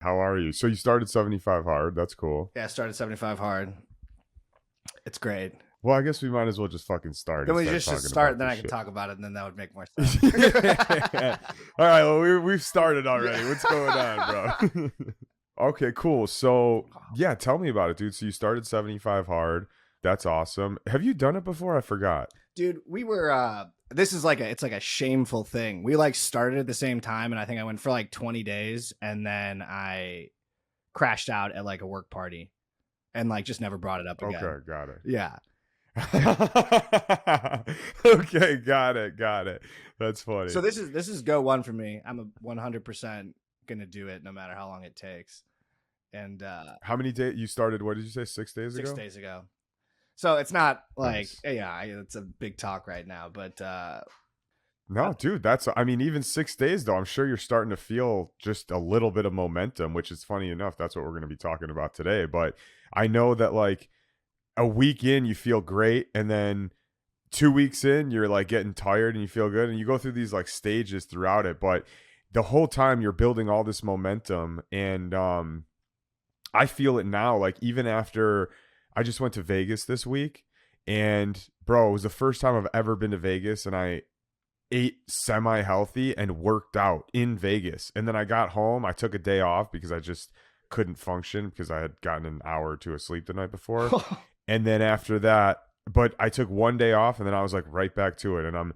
How are you? So you started 75 hard. That's cool. Yeah, I started 75 hard. It's great. Well, I guess we might as well just fucking start Then we instead of just talking start, about then this I can shit. talk about it, and then that would make more sense. All right, well, we've started already. What's going on, bro? Okay, cool. So, yeah, tell me about it, dude. So you started 75 hard. That's awesome. Have you done it before? I forgot. Dude, we were this is like it's like a shameful thing. We like started at the same time, and I think I went for like 20 days, and then I crashed out at like a work party and like just never brought it up again. Okay, got it. Yeah. Okay, got it. That's funny. So this is go one for me. I'm a 100% gonna do it no matter how long it takes. And How many days you started? What did you say? 6 days ago? 6 days ago. So it's not like Nice. yeah, it's a big talk right now, but No, dude, I mean, even 6 days though, I'm sure you're starting to feel just a little bit of momentum, which is funny enough. That's what we're going to be talking about today. But I know that like a week in, you feel great. And then 2 weeks in, you're like getting tired and you feel good. And you go through these like stages throughout it. But the whole time you're building all this momentum. And I feel it now, like even after I just went to Vegas this week. And bro, it was the first time I've ever been to Vegas. And I ate semi healthy and worked out in Vegas. And then I got home. I took a day off because I just couldn't function because I had gotten an hour or two of sleep the night before. And then after that, but I took one day off and then I was like right back to it. And I'm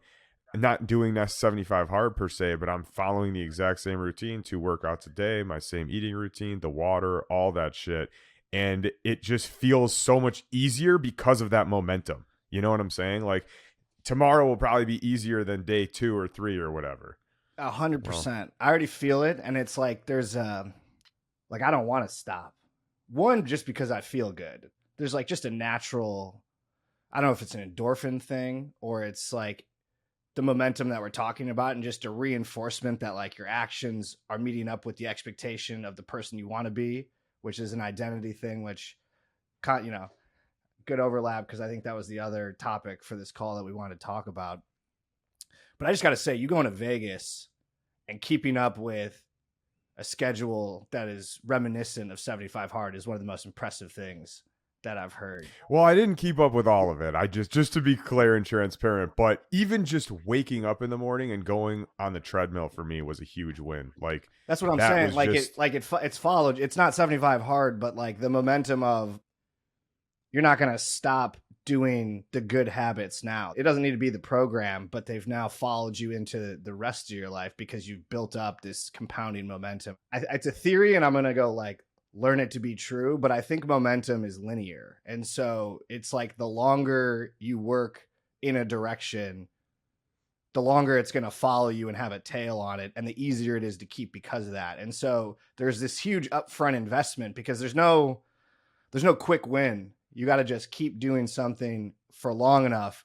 not doing that 75 hard per se, but I'm following the exact same routine, 2 workouts a day, my same eating routine, the water, all that shit. And it just feels so much easier because of that momentum. You know what I'm saying? Like, tomorrow will probably be easier than day 2 or 3 or whatever. 100%. I already feel it, and it's like there's like I don't want to stop. One, just because I feel good. There's like just a natural, I don't know if it's an endorphin thing or it's like the momentum that we're talking about and just a reinforcement that like your actions are meeting up with the expectation of the person you want to be, which is an identity thing, which, you know, good overlap because I think that was the other topic for this call that we wanted to talk about. But I just got to say, you going to Vegas and keeping up with a schedule that is reminiscent of 75 hard is one of the most impressive things that I've heard. Well, I didn't keep up with all of it. I just to be clear and transparent, but even just waking up in the morning and going on the treadmill for me was a huge win. Like, that's what I'm that saying. was Like just- it's followed. It's not 75 hard, but like the momentum of you're not going to stop doing the good habits now. It doesn't need to be the program, but they've now followed you into the rest of your life because you've built up this compounding momentum. It's a theory, and I'm going to go like learn it to be true, but I think momentum is linear. And so it's like the longer you work in a direction, the longer it's going to follow you and have a tail on it, and the easier it is to keep because of that. And so there's this huge upfront investment because there's no quick win. You got to just keep doing something for long enough.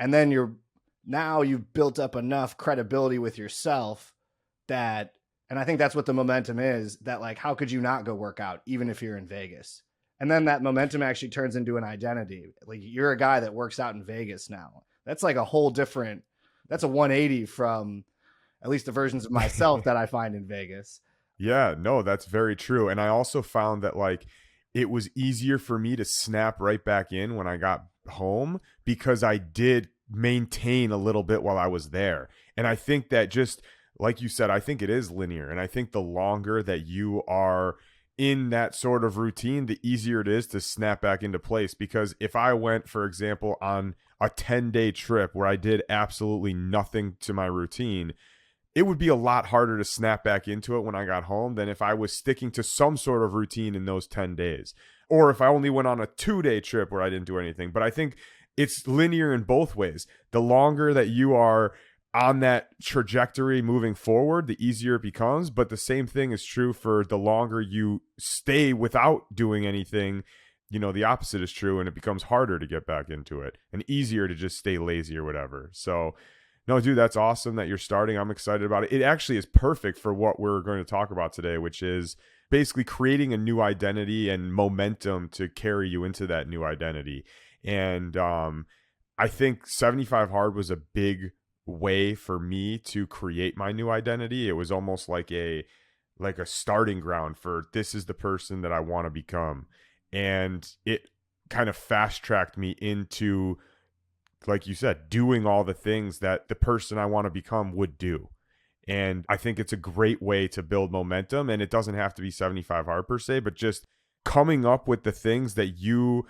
And then you've built up enough credibility with yourself that, and I think that's what the momentum is, that like, how could you not go work out even if you're in Vegas? And then that momentum actually turns into an identity. Like you're a guy that works out in Vegas now. That's like a whole different, that's a 180 from at least the versions of myself that I find in Vegas. Yeah, no, that's very true. And I also found that like it was easier for me to snap right back in when I got home because I did maintain a little bit while I was there. And I think that just like you said, I think it is linear. And I think the longer that you are in that sort of routine, the easier it is to snap back into place. Because if I went, for example, on a 10-day trip where I did absolutely nothing to my routine, it would be a lot harder to snap back into it when I got home than if I was sticking to some sort of routine in those 10 days. Or if I only went on a 2-day trip where I didn't do anything. But I think it's linear in both ways. The longer that you are on that trajectory moving forward, the easier it becomes. But the same thing is true for the longer you stay without doing anything. You know, the opposite is true, and it becomes harder to get back into it and easier to just stay lazy or whatever. So, no, dude, that's awesome that you're starting. I'm excited about it. It actually is perfect for what we're going to talk about today, which is basically creating a new identity and momentum to carry you into that new identity. And I think 75 hard was a big way for me to create my new identity. It was almost like like a starting ground for this is the person that I want to become. And it kind of fast tracked me into, like you said, doing all the things that the person I want to become would do. And I think it's a great way to build momentum. And it doesn't have to be 75 hard per se, but just coming up with the things that you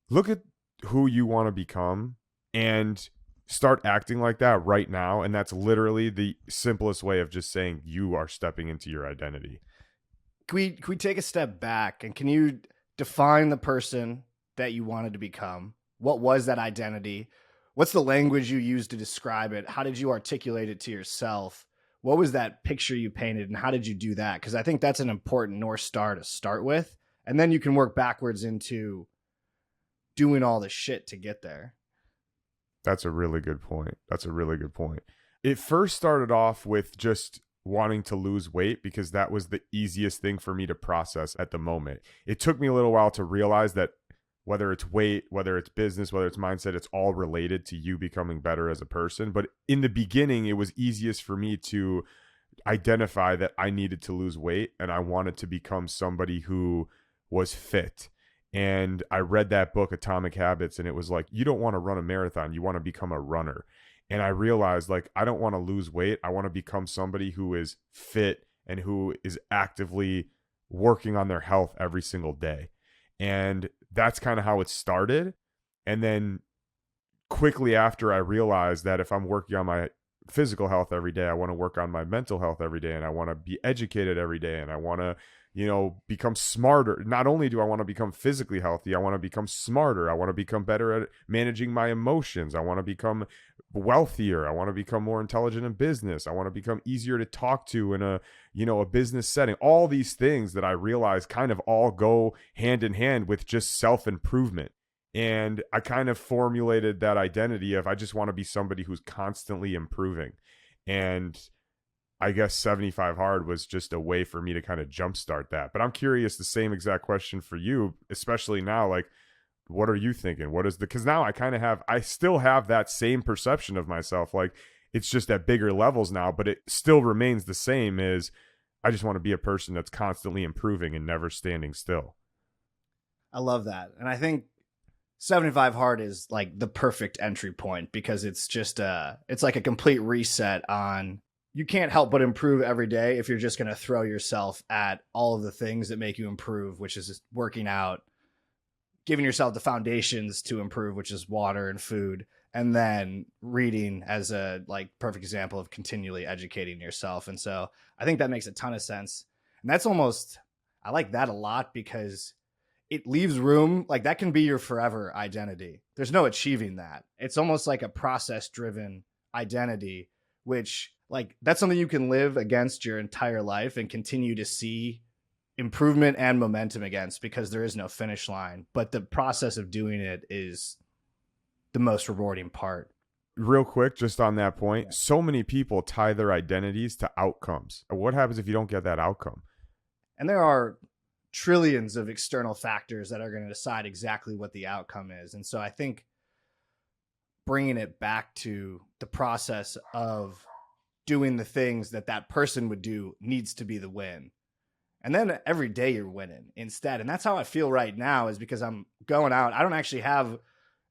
look at who you want to become and start acting like that right now. And that's literally the simplest way of just saying you are stepping into your identity. Can we take a step back, and can you define the person that you wanted to become? What was that identity? What's the language you used to describe it? How did you articulate it to yourself? What was that picture you painted, and how did you do that? Because I think that's an important North Star to start with. And then you can work backwards into doing all the shit to get there. That's a really good point. It first started off with just wanting to lose weight because that was the easiest thing for me to process at the moment. It took me a little while to realize that whether it's weight, whether it's business, whether it's mindset, it's all related to you becoming better as a person. But in the beginning, it was easiest for me to identify that I needed to lose weight and I wanted to become somebody who was fit. And I read that book, Atomic Habits, and it was like, you don't want to run a marathon, you want to become a runner. And I realized, like, I don't want to lose weight. I want to become somebody who is fit and who is actively working on their health every single day. And that's kind of how it started. And then quickly after, I realized that if I'm working on my physical health every day, I want to work on my mental health every day, and I want to be educated every day, and I want to, become smarter. Not only do I want to become physically healthy, I want to become smarter. I want to become better at managing my emotions. I want to become wealthier. I want to become more intelligent in business. I want to become easier to talk to in a business setting. All these things that I realize kind of all go hand in hand with just self-improvement. And I kind of formulated that identity of I just want to be somebody who's constantly improving. And I guess 75 hard was just a way for me to kind of jumpstart that. But I'm curious, the same exact question for you, especially now, like, what are you thinking? Because now I still have that same perception of myself. Like, it's just at bigger levels now, but it still remains the same as I just want to be a person that's constantly improving and never standing still. I love that. And I think 75 hard is like the perfect entry point because it's just it's like a complete reset on, you can't help but improve every day if you're just going to throw yourself at all of the things that make you improve, which is working out, giving yourself the foundations to improve, which is water and food, and then reading as a perfect example of continually educating yourself. And so I think that makes a ton of sense. And I like that a lot because it leaves room, like that can be your forever identity. There's no achieving that. It's almost like a process driven identity, which that's something you can live against your entire life and continue to see improvement and momentum against because there is no finish line. But the process of doing it is the most rewarding part. Real quick, just on that point, so many people tie their identities to outcomes. What happens if you don't get that outcome? And there are trillions of external factors that are going to decide exactly what the outcome is. And so I think bringing it back to the process of doing the things that person would do needs to be the win. And then every day you're winning instead. And that's how I feel right now, is because I'm going out. I don't actually have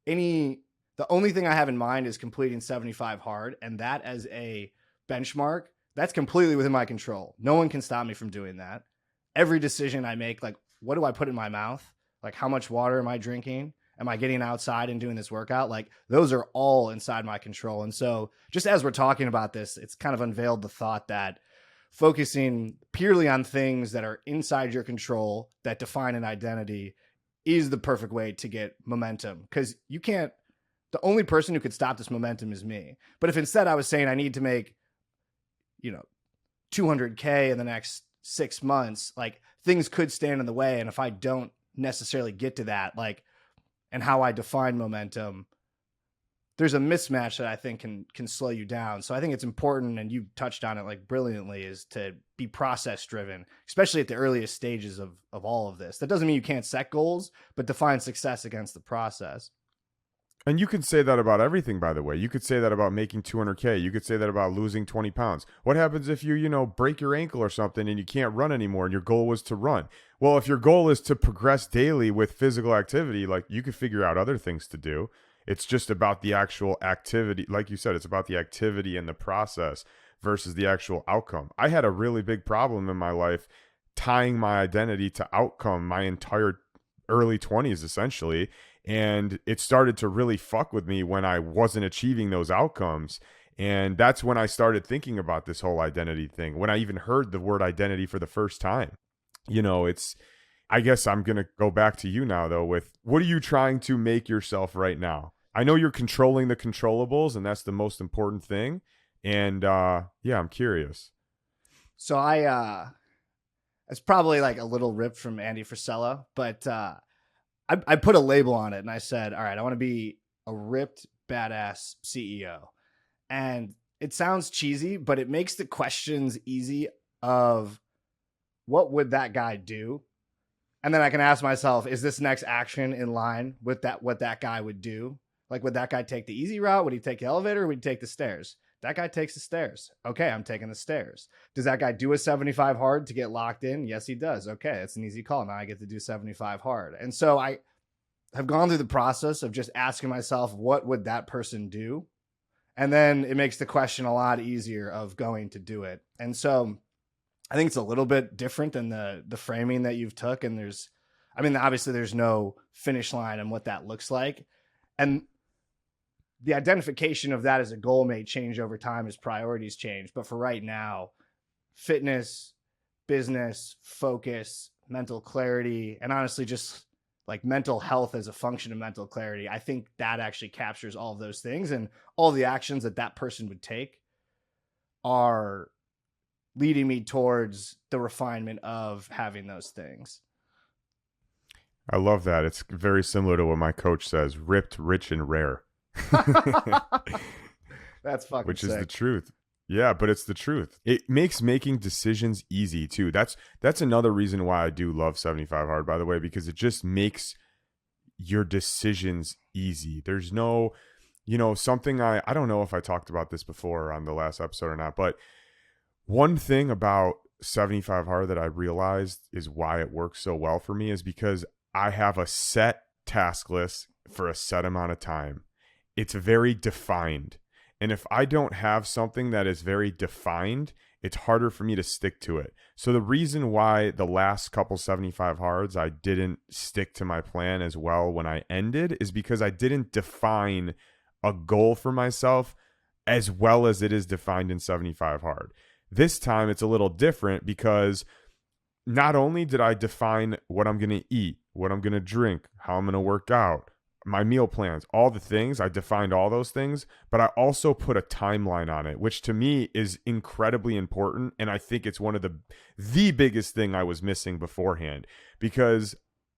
the only thing I have in mind is completing 75 hard. And that as a benchmark, that's completely within my control. No one can stop me from doing that. Every decision I make, like, what do I put in my mouth? Like, how much water am I drinking? Am I getting outside and doing this workout? Like, those are all inside my control. And so just as we're talking about this, it's kind of unveiled the thought that focusing purely on things that are inside your control that define an identity is the perfect way to get momentum. Because the only person who could stop this momentum is me. But if instead I was saying I need to make, 200K in the next 6 months, like, things could stand in the way. And if I don't necessarily get to that, and how I define momentum, there's a mismatch that I think can slow you down. So I think it's important, and you touched on it brilliantly, is to be process driven, especially at the earliest stages of all of this. That doesn't mean you can't set goals, but define success against the process. And you can say that about everything, by the way. You could say that about making 200K. You could say that about losing 20 pounds. What happens if you break your ankle or something and you can't run anymore and your goal was to run? Well, if your goal is to progress daily with physical activity, like, you could figure out other things to do. It's just about the actual activity. Like you said, it's about the activity and the process versus the actual outcome. I had a really big problem in my life tying my identity to outcome my entire early 20s, essentially. And it started to really fuck with me when I wasn't achieving those outcomes. And that's when I started thinking about this whole identity thing. When I even heard the word identity for the first time, I guess I'm going to go back to you now, though, with what are you trying to make yourself right now? I know you're controlling the controllables, and that's the most important thing. And yeah, I'm curious. So it's probably like a little ripped from Andy Frisella, but I put a label on it and I said, all right, I want to be a ripped, badass CEO. And it sounds cheesy, but it makes the questions easy of what would that guy do? And then I can ask myself, is this next action in line with what that guy would do? Like, would that guy take the easy route? Would he take the elevator? Or would he take the stairs? That guy takes the stairs. Okay, I'm taking the stairs. Does that guy do a 75 hard to get locked in? Yes, he does. Okay, it's an easy call. Now I get to do 75 hard. And so I have gone through the process of just asking myself, what would that person do? And then it makes the question a lot easier of going to do it. And so I think it's a little bit different than the framing that you've took. And obviously there's no finish line on what that looks like. And the identification of that as a goal may change over time as priorities change. But for right now, fitness, business, focus, mental clarity, and honestly, just like mental health as a function of mental clarity, I think that actually captures all of those things, and all the actions that person would take are leading me towards the refinement of having those things. I love that. It's very similar to what my coach says: ripped, rich, and rare. That's fucking Which sick. is the truth. Yeah, but it's the truth. It makes making decisions easy too. That's another reason why I do love 75 hard, by the way, because it just makes your decisions easy. There's no, something I don't know if I talked about this before on the last episode or not, but one thing about 75 hard that I realized is why it works so well for me is because I have a set task list for a set amount of time. It's very defined. And if I don't have something that is very defined, it's harder for me to stick to it. So the reason why the last couple 75 hards, I didn't stick to my plan as well when I ended is because I didn't define a goal for myself as well as it is defined in 75 hard. This time it's a little different because not only did I define what I'm going to eat, what I'm going to drink, how I'm going to work out, my meal plans, all the things, I defined all those things, but I also put a timeline on it, which to me is incredibly important. And I think it's one of the biggest thing I was missing beforehand, because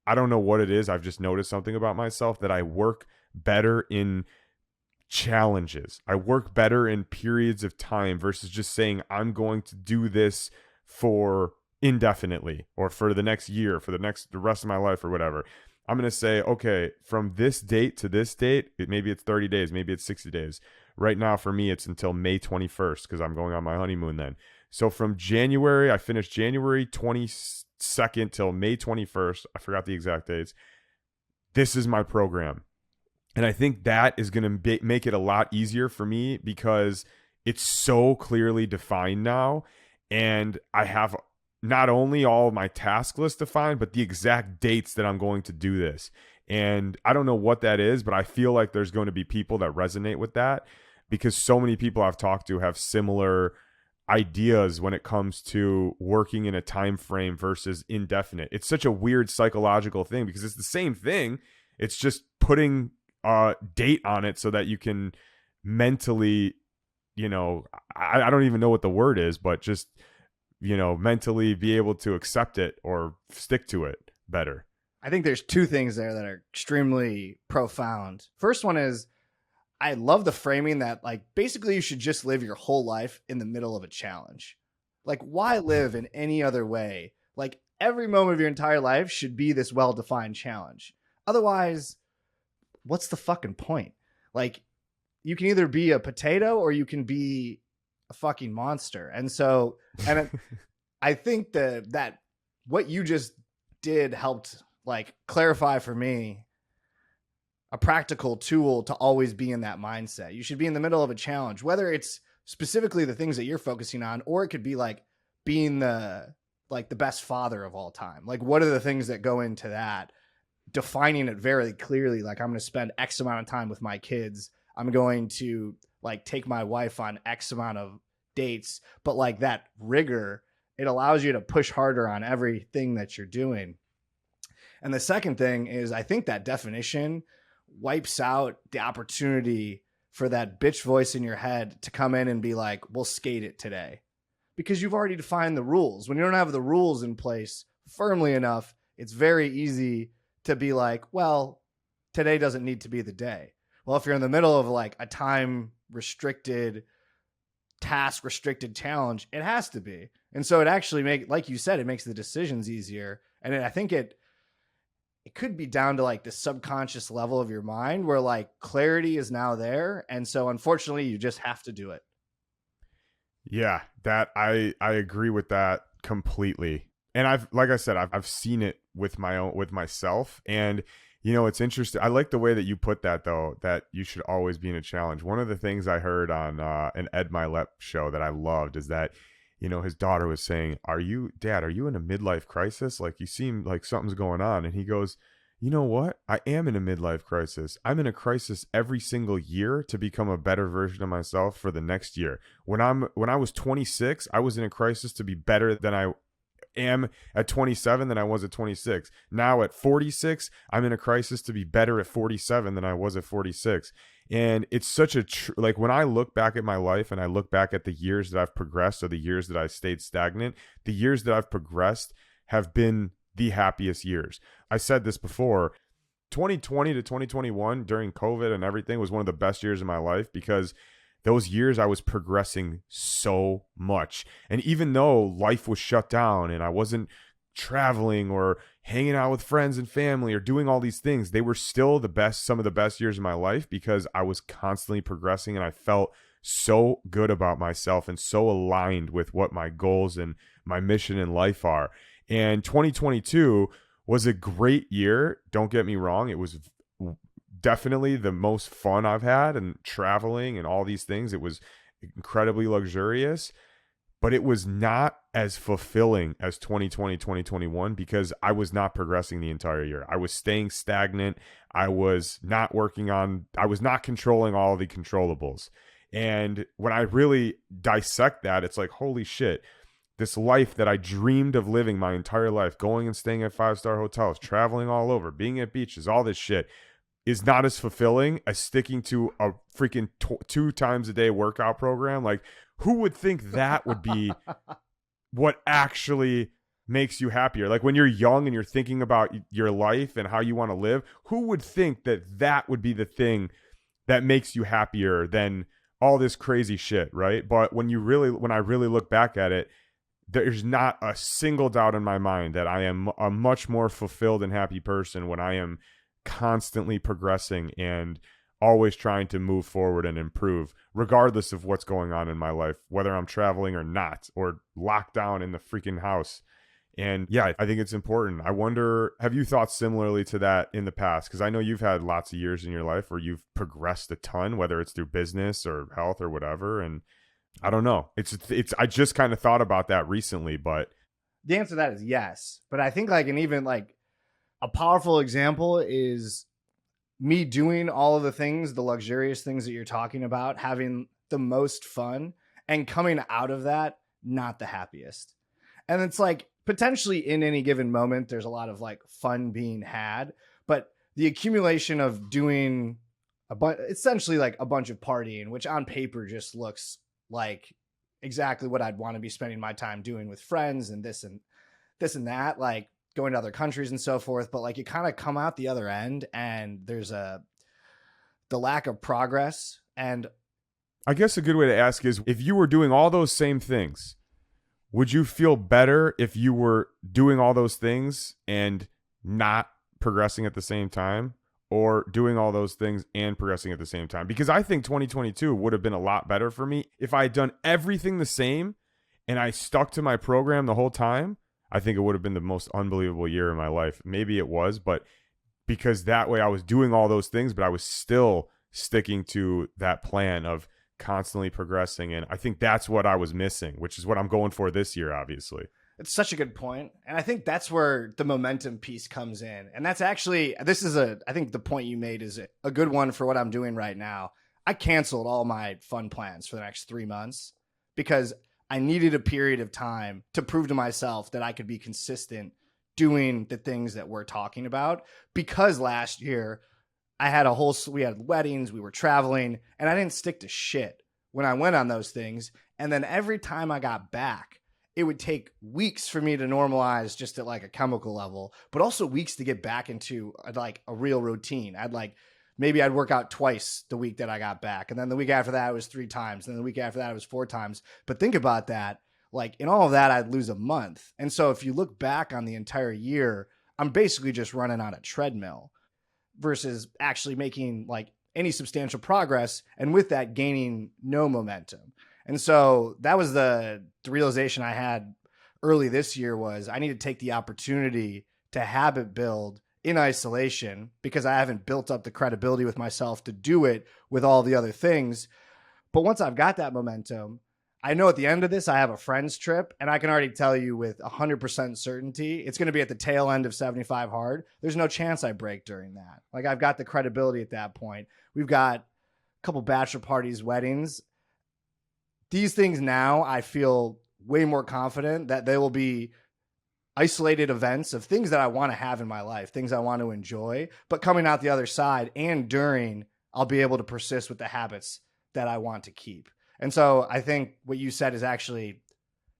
I don't know what it is. I've just noticed something about myself that I work better in challenges. I work better in periods of time versus just saying I'm going to do this for indefinitely or for the next year, for the rest of my life or whatever. I'm going to say, okay, from this date to this date, maybe it's 30 days, maybe it's 60 days. Right now, for me, it's until May 21st because I'm going on my honeymoon then. So from January, I finished January 22nd till May 21st. I forgot the exact dates. This is my program. And I think that is going to make it a lot easier for me because it's so clearly defined now. And I have not only all of my task list defined, but the exact dates that I'm going to do this. And I don't know what that is, but I feel like there's going to be people that resonate with that because so many people I've talked to have similar ideas when it comes to working in a time frame versus indefinite. It's such a weird psychological thing because it's the same thing. It's just putting a date on it so that you can mentally, I don't even know what the word is, but just mentally be able to accept it or stick to it better. I think there's two things there that are extremely profound. First one is I love the framing that basically you should just live your whole life in the middle of a challenge. Like, why live in any other way? Like, every moment of your entire life should be this well-defined challenge. Otherwise, what's the fucking point? Like, you can either be a potato or you can be a fucking monster. And so, I think that what you just did helped like clarify for me a practical tool to always be in that mindset. You should be in the middle of a challenge, whether it's specifically the things that you're focusing on, or it could be like being the best father of all time. Like, what are the things that go into that? Defining it very clearly. Like, I'm going to spend X amount of time with my kids. I'm going to like take my wife on X amount of dates, but like that rigor, it allows you to push harder on everything that you're doing. And the second thing is, I think that definition wipes out the opportunity for that bitch voice in your head to come in and be like, we'll skate it today. Because you've already defined the rules. When you don't have the rules in place firmly enough, it's very easy to be like, well, today doesn't need to be the day. Well, if you're in the middle of like a time restricted, task restricted challenge, it has to be. And so it actually like you said, it makes the decisions easier. And I think it could be down to like the subconscious level of your mind where like clarity is now there. And so unfortunately you just have to do it. Yeah, that I agree with that completely. And like I said, I've seen it with myself. And you know, it's interesting. I like the way that you put that though, that you should always be in a challenge. One of the things I heard on an Ed Milet show that I loved is that, you know, his daughter was saying, Dad, are you in a midlife crisis? Like, you seem like something's going on. And he goes, you know what? I am in a midlife crisis. I'm in a crisis every single year to become a better version of myself for the next year. When I was 26, I was in a crisis to be better than I am at 27 than I was at 26. Now at 46, I'm in a crisis to be better at 47 than I was at 46. And it's such like when I look back at my life and I look back at the years that I've progressed or the years that I stayed stagnant, the years that I've progressed have been the happiest years. I said this before, 2020 to 2021 during COVID and everything was one of the best years of my life because those years I was progressing so much. And even though life was shut down and I wasn't traveling or hanging out with friends and family or doing all these things, they were still some of the best years of my life because I was constantly progressing and I felt so good about myself and so aligned with what my goals and my mission in life are. And 2022 was a great year. Don't get me wrong. It was definitely the most fun I've had, and traveling and all these things. It was incredibly luxurious, but it was not as fulfilling as 2020, 2021 because I was not progressing the entire year. I was staying stagnant. I was not controlling all the controllables. And when I really dissect that, it's like, holy shit, this life that I dreamed of living my entire life, going and staying at 5-star hotels, traveling all over, being at beaches, all this shit, is not as fulfilling as sticking to a freaking 2 times a day workout program. Like, who would think that would be what actually makes you happier? Like, when you're young and you're thinking about your life and how you want to live, who would think that would be the thing that makes you happier than all this crazy shit, right? But when I really look back at it, there's not a single doubt in my mind that I am a much more fulfilled and happy person when I am constantly progressing and always trying to move forward and improve, regardless of what's going on in my life, whether I'm traveling or not, or locked down in the freaking house. And yeah, I think it's important. I wonder, have you thought similarly to that in the past? Because I know you've had lots of years in your life where you've progressed a ton, whether it's through business or health or whatever. And I don't know. I just kind of thought about that recently, but the answer to that is yes. But I think like an even like a powerful example is me doing all of the things, the luxurious things that you're talking about, having the most fun and coming out of that, not the happiest. And it's like potentially in any given moment, there's a lot of like fun being had, but the accumulation of doing essentially like a bunch of partying, which on paper just looks like exactly what I'd want to be spending my time doing with friends and this and that, like going to other countries and so forth. But like you kind of come out the other end and there's the lack of progress. And I guess a good way to ask is, if you were doing all those same things, would you feel better if you were doing all those things and not progressing at the same time? or doing all those things and progressing at the same time. Because I think 2022 would have been a lot better for me if I had done everything the same and I stuck to my program the whole time. I think it would have been the most unbelievable year in my life. Maybe it was, but because that way I was doing all those things, but I was still sticking to that plan of constantly progressing. And I think that's what I was missing, which is what I'm going for this year, obviously. It's such a good point. And I think that's where the momentum piece comes in. And that's actually, I think the point you made is a good one for what I'm doing right now. I canceled all my fun plans for the next 3 months because I needed a period of time to prove to myself that I could be consistent doing the things that we're talking about. Because last year we had weddings, we were traveling, and I didn't stick to shit when I went on those things. And then every time I got back, it would take weeks for me to normalize just at like a chemical level, but also weeks to get back into like a real routine. Maybe I'd work out twice the week that I got back. And then the week after that, it was 3 times. And then the week after that, it was 4 times. But think about that. Like in all of that, I'd lose a month. And so if you look back on the entire year, I'm basically just running on a treadmill versus actually making like any substantial progress. And with that, gaining no momentum. And so that was the realization I had early this year was I need to take the opportunity to habit build in isolation because I haven't built up the credibility with myself to do it with all the other things. But once I've got that momentum, I know at the end of this, I have a friend's trip, and I can already tell you with 100% certainty, it's going to be at the tail end of 75 hard. There's no chance I break during that. Like I've got the credibility at that point. We've got a couple bachelor parties, weddings. These things now, I feel way more confident that they will be isolated events of things that I want to have in my life, things I want to enjoy, but coming out the other side and during, I'll be able to persist with the habits that I want to keep. And so I think what you said is actually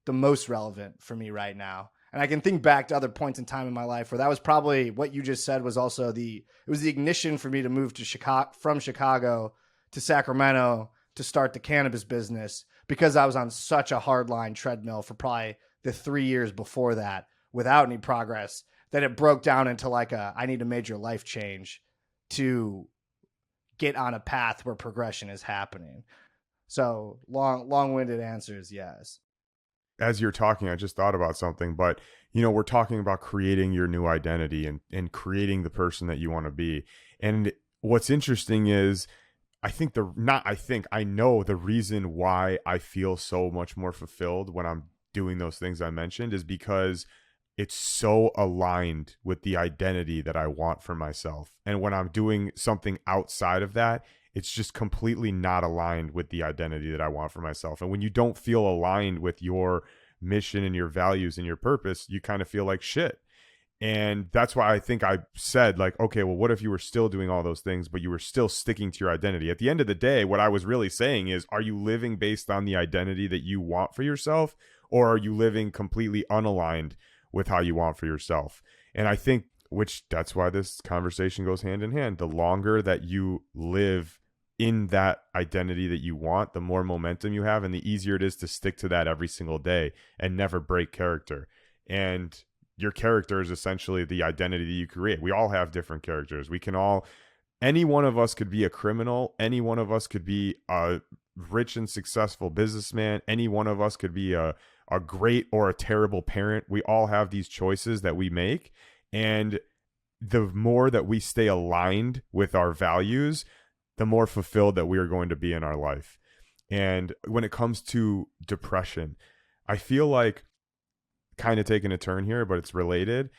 the most relevant for me right now. And I can think back to other points in time in my life where that was probably what you just said was also it was the ignition for me to move to from Chicago to Sacramento to start the cannabis business because I was on such a hardline treadmill for probably the 3 years before that without any progress that it broke down into like I need a major life change to get on a path where progression is happening. So long-winded answer is yes. As you're talking, I just thought about something, but we're talking about creating your new identity and creating the person that you want to be. And what's interesting is I know the reason why I feel so much more fulfilled when I'm doing those things I mentioned is because it's so aligned with the identity that I want for myself. And when I'm doing something outside of that, it's just completely not aligned with the identity that I want for myself. And when you don't feel aligned with your mission and your values and your purpose, you kind of feel like shit. And that's why I think I said like, okay, well, what if you were still doing all those things, but you were still sticking to your identity? At the end of the day, what I was really saying is, are you living based on the identity that you want for yourself? Or are you living completely unaligned with how you want for yourself? And I think, that's why this conversation goes hand in hand. The longer that you live in that identity that you want, the more momentum you have and the easier it is to stick to that every single day and never break character. And your character is essentially the identity that you create. We all have different characters. Any one of us could be a criminal. Any one of us could be a rich and successful businessman. Any one of us could be a great or a terrible parent. We all have these choices that we make. And the more that we stay aligned with our values, the more fulfilled that we are going to be in our life. And when it comes to depression, I feel like, kind of taking a turn here, but it's related.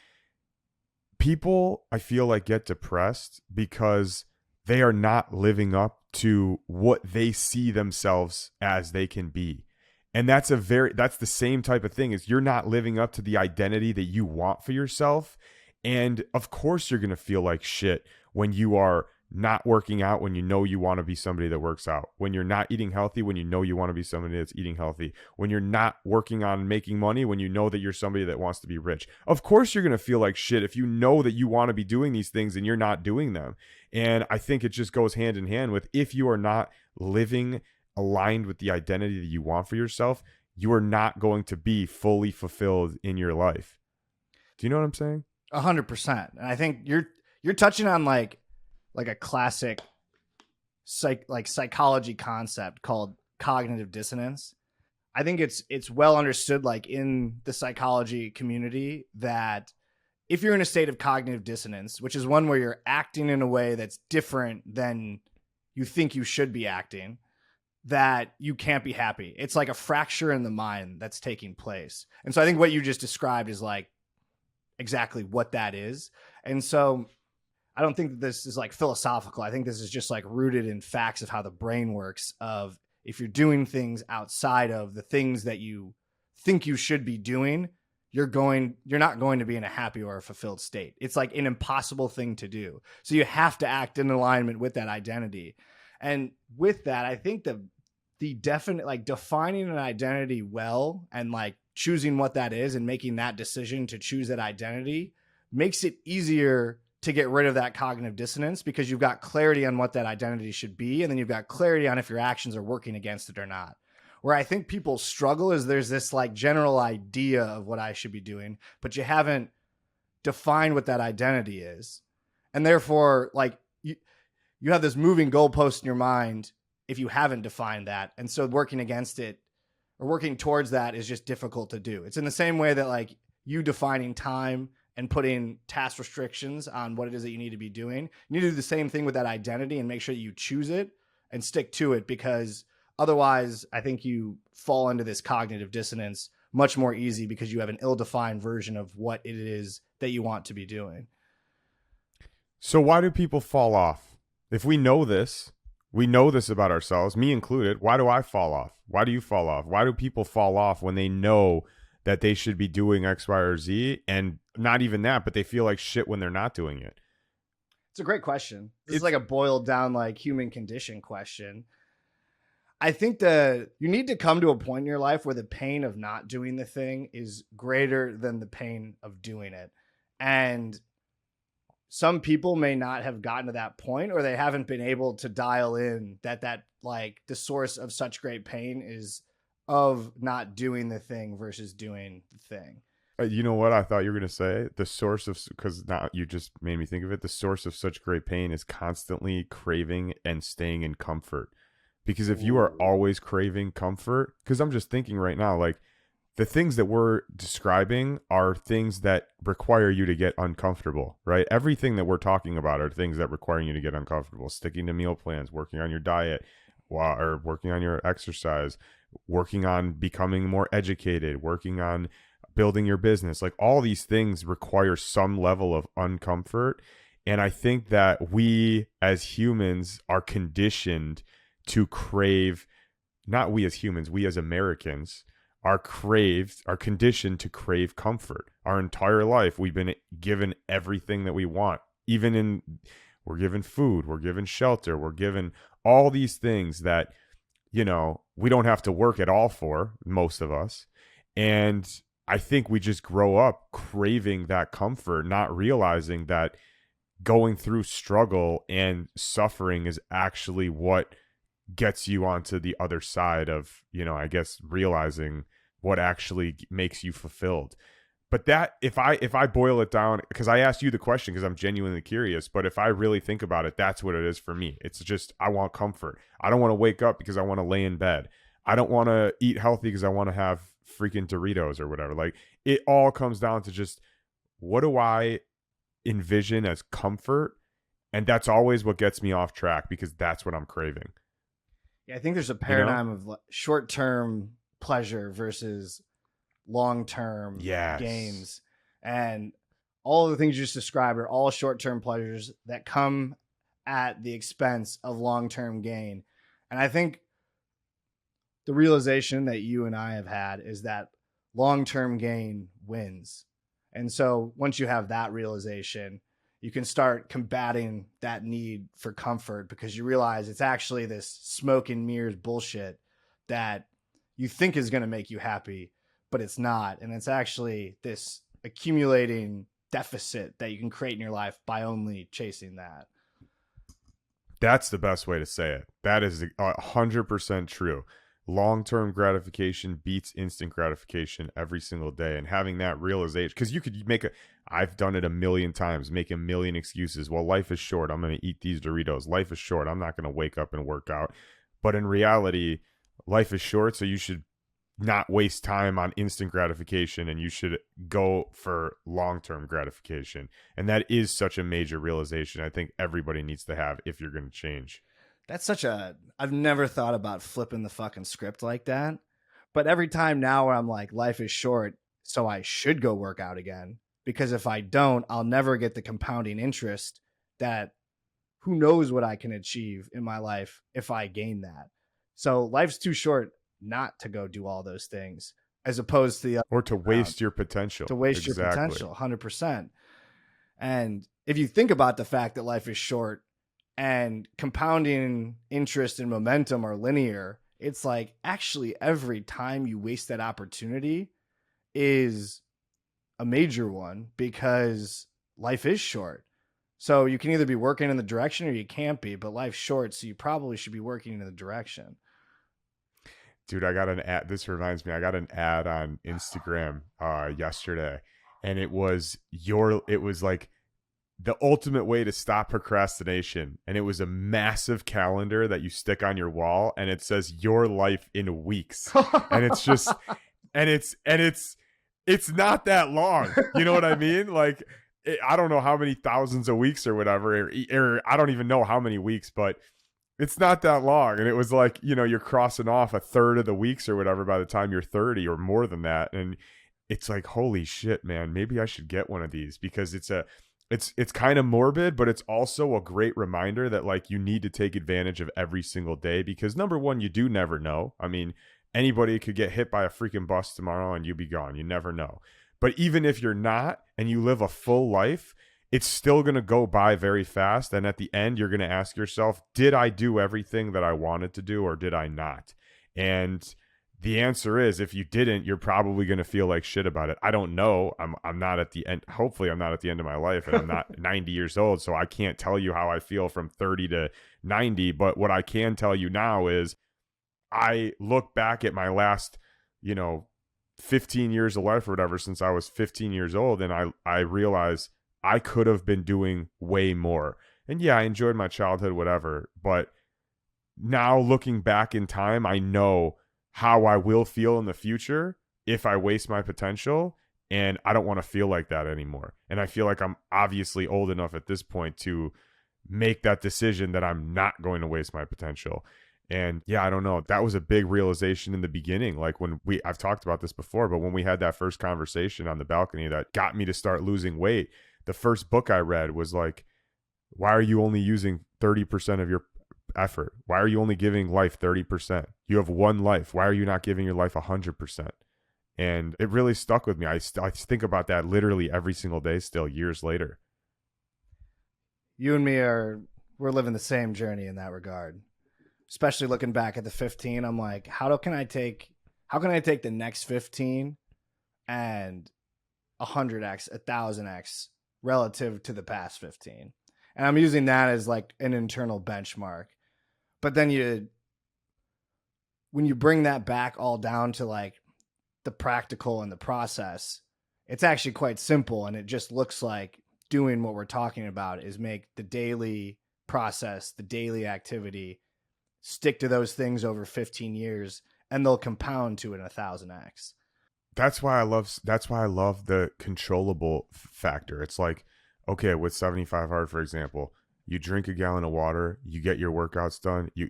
People, I feel like, get depressed because they are not living up to what they see themselves as they can be. And that's the same type of thing, is you're not living up to the identity that you want for yourself. And of course you're going to feel like shit when you are not working out, when you know you want to be somebody that works out, when you're not eating healthy, when you know you want to be somebody that's eating healthy, when you're not working on making money, when you know that you're somebody that wants to be rich. Of course you're going to feel like shit if you know that you want to be doing these things and you're not doing them. And I think it just goes hand in hand with, if you are not living aligned with the identity that you want for yourself, you are not going to be fully fulfilled in your life. Do you know what I'm saying? 100%. And I think you're touching on like like a classic psychology concept called cognitive dissonance. I think it's well understood, like in the psychology community, that if you're in a state of cognitive dissonance, which is one where you're acting in a way that's different than you think you should be acting, that you can't be happy. It's like a fracture in the mind that's taking place. And so I think what you just described is like exactly what that is. And so I don't think that this is like philosophical. I think this is just like rooted in facts of how the brain works, of if you're doing things outside of the things that you think you should be doing, you're not going to be in a happy or a fulfilled state. It's like an impossible thing to do. So you have to act in alignment with that identity. And with that, I think the definite, like defining an identity well and like choosing what that is and making that decision to choose that identity makes it easier to get rid of that cognitive dissonance, because you've got clarity on what that identity should be. And then you've got clarity on if your actions are working against it or not. Where I think people struggle is there's this like general idea of what I should be doing, but you haven't defined what that identity is. And therefore, like you have this moving goalpost in your mind if you haven't defined that. And so working against it or working towards that is just difficult to do. It's in the same way that like you defining time and putting task restrictions on what it is that you need to be doing. You need to do the same thing with that identity and make sure that you choose it and stick to it, because otherwise I think you fall into this cognitive dissonance much more easy because you have an ill-defined version of what it is that you want to be doing. So why do people fall off? If we know this about ourselves, me included, why do I fall off? Why do you fall off? Why do people fall off when they know that they should be doing X, Y, or Z, and not even that, but they feel like shit when they're not doing it? It's a great question. It's like a boiled down like human condition question. I think that you need to come to a point in your life where the pain of not doing the thing is greater than the pain of doing it. And some people may not have gotten to that point, or they haven't been able to dial in that like the source of such great pain is of not doing the thing versus doing the thing. You know what I thought you were going to say? The source of, because now you just made me think of it. The source of such great pain is constantly craving and staying in comfort. Because if you are always craving comfort, because I'm just thinking right now, like the things that we're describing are things that require you to get uncomfortable, right? Everything that we're talking about are things that require you to get uncomfortable. Sticking to meal plans, working on your diet, or working on your exercise, working on becoming more educated, working on building your business. Like all these things require some level of uncomfort. And I think that we as humans are conditioned to crave, not we as humans, we as Americans are conditioned to crave comfort. Our entire life, we've been given everything that we want. We're given food, we're given shelter, we're given all these things that, we don't have to work at all for, most of us. And I think we just grow up craving that comfort, not realizing that going through struggle and suffering is actually what gets you onto the other side of, I guess, realizing what actually makes you fulfilled. But that, if I boil it down, because I asked you the question because I'm genuinely curious, but if I really think about it, that's what it is for me. It's just, I want comfort. I don't want to wake up because I want to lay in bed. I don't want to eat healthy because I want to have freaking Doritos or whatever. Like, it all comes down to just, what do I envision as comfort? And that's always what gets me off track, because that's what I'm craving. Yeah, I think there's a paradigm of short-term pleasure versus long-term gains. And all of the things you just described are all short-term pleasures that come at the expense of long-term gain. And I think the realization that you and I have had is that long-term gain wins. And so once you have that realization, you can start combating that need for comfort, because you realize it's actually this smoke and mirrors bullshit that you think is going to make you happy, but it's not. And it's actually this accumulating deficit that you can create in your life by only chasing that. That's the best way to say it. That is 100% true. long-term gratification beats instant gratification every single day. And having that realization, because you could make a, I've done it a million times, make a million excuses. Well, life is short. I'm going to eat these Doritos. Life is short. I'm not going to wake up and work out. But in reality, life is short, so you should not waste time on instant gratification, and you should go for long-term gratification. And that is such a major realization I think everybody needs to have if you're going to change. That's such a, I've never thought about flipping the fucking script like that. But every time now where I'm like, life is short, so I should go work out again. Because if I don't, I'll never get the compounding interest that who knows what I can achieve in my life if I gain that. So life's too short not to go do all those things, as opposed to the or to waste your potential. To waste your potential, 100%. And if you think about the fact that life is short and compounding interest and momentum are linear, it's like actually every time you waste that opportunity is a major one, because life is short. So you can either be working in the direction or you can't be, but life's short, so you probably should be working in the direction. Dude, I got an ad. This reminds me, I got an ad on Instagram yesterday, and it was like the ultimate way to stop procrastination. And it was a massive calendar that you stick on your wall, and it says your life in weeks. And it's just, and it's not that long. You know what I mean? Like, I don't know how many thousands of weeks or whatever, or I don't even know how many weeks, but it's not that long. And it was like, you know, you're crossing off a third of the weeks or whatever by the time you're 30 or more than that. And it's like, holy shit, man, maybe I should get one of these, because it's kind of morbid, but it's also a great reminder that like you need to take advantage of every single day, because number one, you do never know. I mean, anybody could get hit by a freaking bus tomorrow and you be gone. You never know. But even if you're not and you live a full life, it's still going to go by very fast. And at the end, you're going to ask yourself, did I do everything that I wanted to do, or did I not? And the answer is, if you didn't, you're probably going to feel like shit about it. I don't know. I'm not at the end. Hopefully I'm not at the end of my life, and I'm not 90 years old. So I can't tell you how I feel from 30 to 90. But what I can tell you now is I look back at my last, 15 years of life or whatever, since I was 15 years old. And I realize I could have been doing way more. And yeah, I enjoyed my childhood, whatever. But now looking back in time, I know how I will feel in the future if I waste my potential. And I don't want to feel like that anymore. And I feel like I'm obviously old enough at this point to make that decision that I'm not going to waste my potential. And yeah, I don't know. That was a big realization in the beginning. Like I've talked about this before, but when we had that first conversation on the balcony that got me to start losing weight, the first book I read was like, why are you only using 30% of your effort? Why are you only giving life 30%? You have one life. Why are you not giving your life 100%? And it really stuck with me. I think about that literally every single day still, years later. You and me we're living the same journey in that regard. Especially looking back at the 15, I'm like, how can I take the next 15 and 100x, 1000x relative to the past 15? And I'm using that as like an internal benchmark. But then when you bring that back all down to like the practical and the process, it's actually quite simple. And it just looks like doing what we're talking about is make the daily process, the daily activity, stick to those things over 15 years, and they'll compound to an 1000x. That's why I love the controllable factor. It's like, okay, with 75 hard, for example, you drink a gallon of water, you get your workouts done, you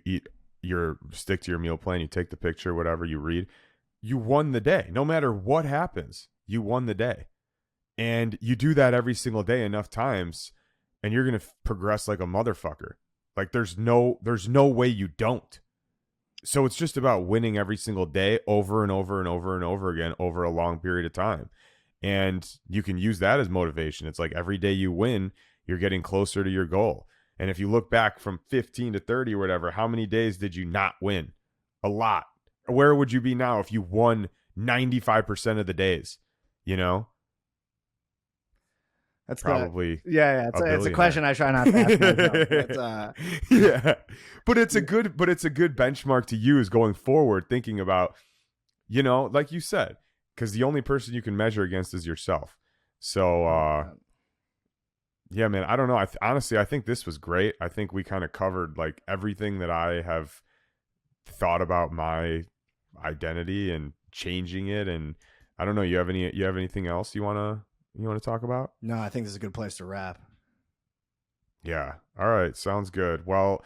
stick to your meal plan, you take the picture, whatever, you read, you won the day. No matter what happens, you won the day. And you do that every single day enough times, and you're going to progress like a motherfucker. Like there's no way you don't. So it's just about winning every single day over and over and over and over again over a long period of time. And you can use that as motivation. It's like every day you win, you're getting closer to your goal. And if you look back from 15 to 30 or whatever, how many days did you not win? A lot. Where would you be now if you won 95% of the days, That's probably yeah. It's a question I try not to ask myself. Yeah, but it's a good benchmark to use going forward, thinking about, you know, like you said, because the only person you can measure against is yourself. So yeah, man, I don't know. Honestly, I think this was great. I think we kind of covered like everything that I have thought about my identity and changing it. And I don't know, you have anything else you want to talk about? No, I think this is a good place to wrap. Yeah. All right. Sounds good. Well,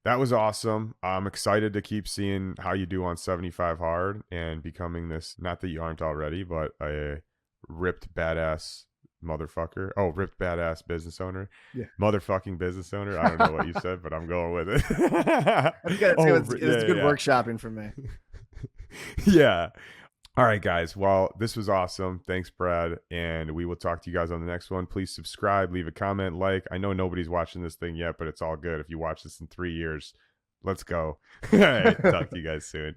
that was awesome. I'm excited to keep seeing how you do on 75 hard and becoming this, not that you aren't already, but a ripped badass motherfucker. Oh, ripped badass business owner. Yeah. Motherfucking business owner. I don't know what you said, but I'm going with it. That's good. It's good workshopping for me. Yeah. All right, guys. Well, this was awesome. Thanks, Brad. And we will talk to you guys on the next one. Please subscribe, leave a comment, like. I know nobody's watching this thing yet, but it's all good. If you watch this in 3 years, let's go. All right. Talk to you guys soon.